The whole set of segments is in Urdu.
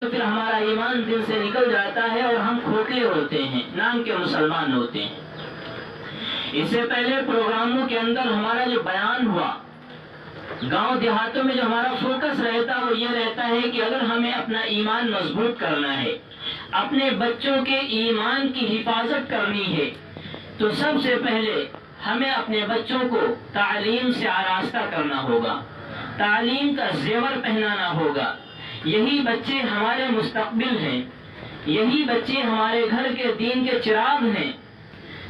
تو پھر ہمارا ایمان دل سے نکل جاتا ہے اور ہم کھوکھلے ہوتے ہیں، نام کے مسلمان ہوتے ہیں۔ اس سے پہلے پروگراموں کے اندر ہمارا جو بیان ہوا، گاؤں دیہاتوں میں جو ہمارا فوکس رہتا وہ یہ رہتا ہے کہ اگر ہمیں اپنا ایمان مضبوط کرنا ہے، اپنے بچوں کے ایمان کی حفاظت کرنی ہے، تو سب سے پہلے ہمیں اپنے بچوں کو تعلیم سے آراستہ کرنا ہوگا، تعلیم کا زیور پہنانا ہوگا۔ یہی بچے ہمارے مستقبل ہیں، یہی بچے ہمارے گھر کے دین کے چراغ ہیں۔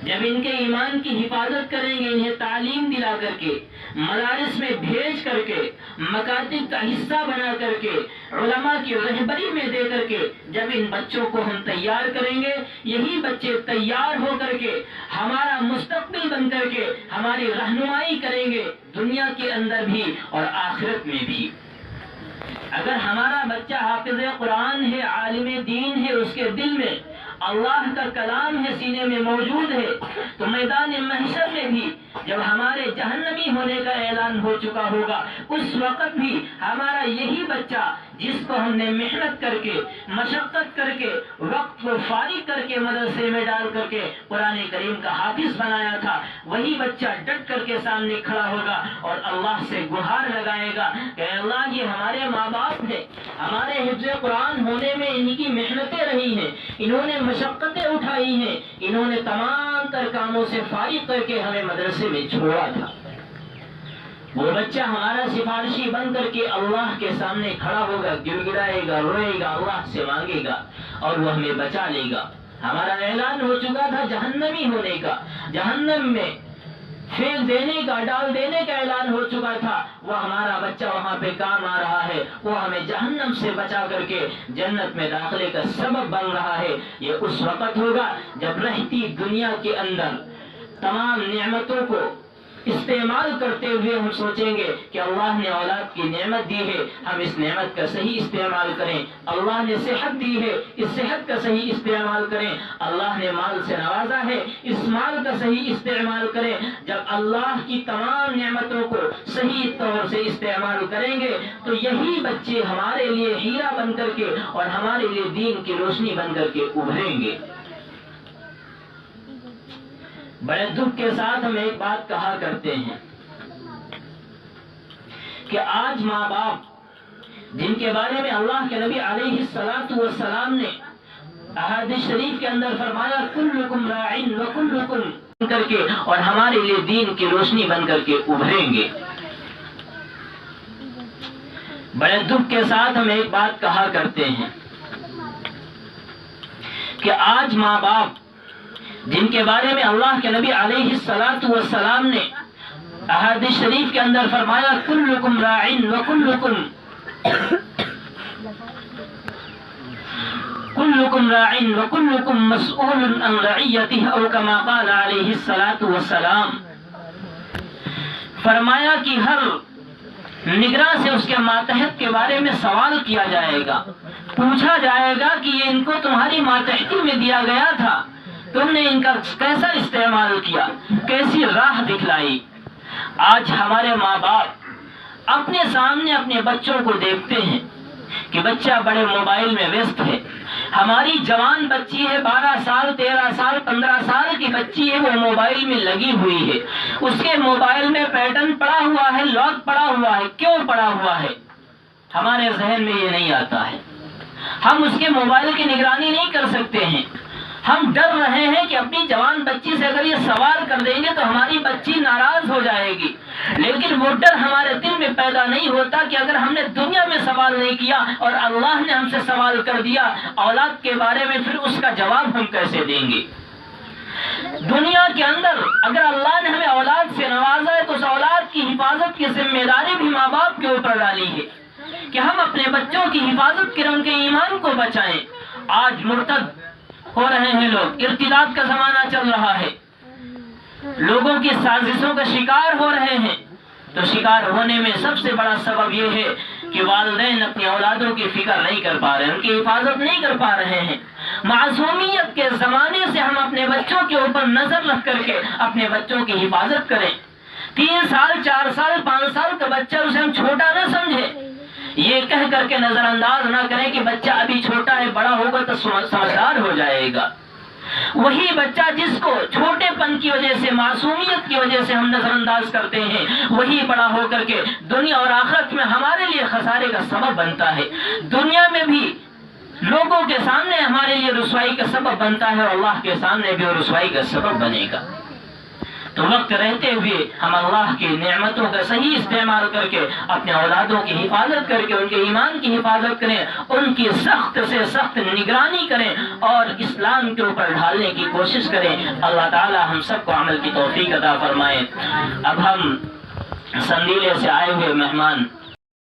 جب ان کے ایمان کی حفاظت کریں گے، انہیں تعلیم دلا کر کے، مدارس میں بھیج کر کے، مکاتب کا حصہ بنا کر کے، علماء کی رہبری میں دے کر کے جب ان بچوں کو ہم تیار کریں گے، یہی بچے تیار ہو کر کے ہمارا مستقبل بن کر کے ہماری رہنمائی کریں گے، دنیا کے اندر بھی اور آخرت میں بھی۔ اگر ہمارا بچہ حافظ قرآن ہے، عالم دین ہے، اس کے دل میں اللہ کا کلام ہے، سینے میں موجود ہے، تو میدان محشر میں بھی جب ہمارے جہنمی ہونے کا اعلان ہو چکا ہوگا، اس وقت بھی ہمارا یہی بچہ جس کو ہم نے محنت کر کے، مشقت کر کے، وقت کو فارغ کر کے مدرسے میں ڈال کر کے قرآن کریم کا حافظ بنایا تھا، وہی بچہ ڈٹ کر کے سامنے کھڑا ہوگا اور اللہ سے گہار لگائے گا کہ اللہ یہ ہمارے ماں باپ ہیں، ہمارے حفظ قرآن ہونے میں ان کی محنتیں رہی ہیں، انہوں نے مشقتیں اٹھائی ہیں، انہوں نے تمام تر کاموں سے فارغ کر کے ہمیں مدرسے میں چھوڑا تھا۔ وہ بچہ ہمارا سفارشی بن کر کے اللہ کے سامنے کھڑا ہوگا، گر گرائے گا، روئے گا، اللہ سے مانگے گا اور وہ ہمیں بچا لے گا۔ ہمارا اعلان ہو چکا تھا جہنمی ہونے کا، جہنم میں پھینک دینے کا، ڈال دینے کا اعلان ہو چکا تھا، وہ ہمارا بچہ وہاں پہ کام آ رہا ہے، وہ ہمیں جہنم سے بچا کر کے جنت میں داخلے کا سبب بن رہا ہے۔ یہ اس وقت ہوگا جب رہتی دنیا کے اندر تمام نعمتوں کو استعمال کرتے ہوئے ہم سوچیں گے کہ اللہ نے اولاد کی نعمت دی ہے، ہم اس نعمت کا صحیح استعمال کریں، اللہ نے صحت دی ہے، اس صحت کا صحیح استعمال کریں، اللہ نے مال سے نوازا ہے، اس مال کا صحیح استعمال کریں۔ جب اللہ کی تمام نعمتوں کو صحیح طور سے استعمال کریں گے تو یہی بچے ہمارے لیے ہیرا بن کر کے اور ہمارے لیے دین کی روشنی بن کر کے ابھریں گے۔ بڑے دکھ کے ساتھ ہم ایک بات کہا کرتے ہیں کہ آج ماں باپ جن کے بارے میں اللہ کے نبی علیہ السلام نے احادیث شریف کے اندر فرمایا کلکم راعٍ وکلکم بن کر کے اور ہمارے لیے دین کی روشنی بن کر کے ابھریں گے۔ بڑے دکھ کے ساتھ ہم ایک بات کہا کرتے ہیں کہ آج ماں باپ جن کے بارے میں اللہ کے نبی علیہ السلام نے احادیث شریف کے اندر فرمایا کلکم راعٍ وکلکم وکلکم مسئول عن رعیتہ او کما قال علیہ السلام، فرمایا کہ ہر نگراں سے اس کے ماتحت کے بارے میں سوال کیا جائے گا، پوچھا جائے گا کہ یہ ان کو تمہاری ماتحتی میں دیا گیا تھا، تم نے ان کا کیسا استعمال کیا، کیسی راہ دکھلائی۔ آج ہمارے ماں باپ اپنے سامنے اپنے بچوں کو دیکھتے ہیں کہ بچہ بڑے موبائل میں ویست ہے، ہماری جوان بچی ہے 12 سال 13 سال 15 سال کی بچی ہے، وہ موبائل میں لگی ہوئی ہے، اس کے موبائل میں پیٹرن پڑا ہوا ہے، لاک پڑا ہوا ہے، کیوں پڑا ہوا ہے ہمارے ذہن میں یہ نہیں آتا ہے۔ ہم اس کے موبائل کی نگرانی نہیں کر سکتے ہیں، ہم ڈر رہے ہیں کہ اپنی جوان بچی سے اگر یہ سوال کر دیں گے تو ہماری بچی ناراض ہو جائے گی، لیکن وہ ڈر ہمارے دل میں پیدا نہیں ہوتا کہ اگر ہم نے دنیا میں سوال نہیں کیا اور اللہ نے ہم سے سوال کر دیا اولاد کے بارے میں، پھر اس کا جواب ہم کیسے دیں گے؟ دنیا کے اندر اگر اللہ نے ہمیں اولاد سے نوازا ہے تو اس اولاد کی حفاظت کی ذمہ داری بھی ماں باپ کے اوپر ڈالی ہے کہ ہم اپنے بچوں کی حفاظت کریں، ان کے ایمان کو بچائیں۔ آج مرتد ہو رہے ہیں لوگ، ارتداد کا زمانہ چل رہا ہے، لوگوں کی سازشوں کا شکار ہو رہے ہیں، تو شکار ہونے میں سب سے بڑا سبب یہ ہے کہ والدین اپنی اولادوں کی فکر نہیں کر پا رہے ہیں، ان کی حفاظت نہیں کر پا رہے ہیں۔ معصومیت کے زمانے سے ہم اپنے بچوں کے اوپر نظر رکھ کر کے اپنے بچوں کی حفاظت کریں۔ 3 سال 4 سال 5 سال کا بچہ اسے ہم چھوٹا نہ سمجھے، یہ کہہ کر کے نظر انداز نہ کریں کہ بچہ ابھی چھوٹا ہے، بڑا ہوگا تو سمجھدار ہو جائے گا۔ وہی بچہ جس کو چھوٹے پن کی وجہ سے، معصومیت کی وجہ سے ہم نظر انداز کرتے ہیں، وہی بڑا ہو کر کے دنیا اور آخرت میں ہمارے لیے خسارے کا سبب بنتا ہے، دنیا میں بھی لوگوں کے سامنے ہمارے لیے رسوائی کا سبب بنتا ہے، اور اللہ کے سامنے بھی وہ رسوائی کا سبب بنے گا۔ تو وقت رہتے ہوئے ہم اللہ کی نعمتوں کا صحیح استعمال کر کے اپنے اولادوں کی حفاظت کر کے ان کے ایمان کی حفاظت کریں، ان کی سخت سے سخت نگرانی کریں اور اسلام کے اوپر ڈھالنے کی کوشش کریں۔ اللہ تعالی ہم سب کو عمل کی توفیق عطا فرمائے۔ اب ہم سندیلے سے آئے ہوئے مہمان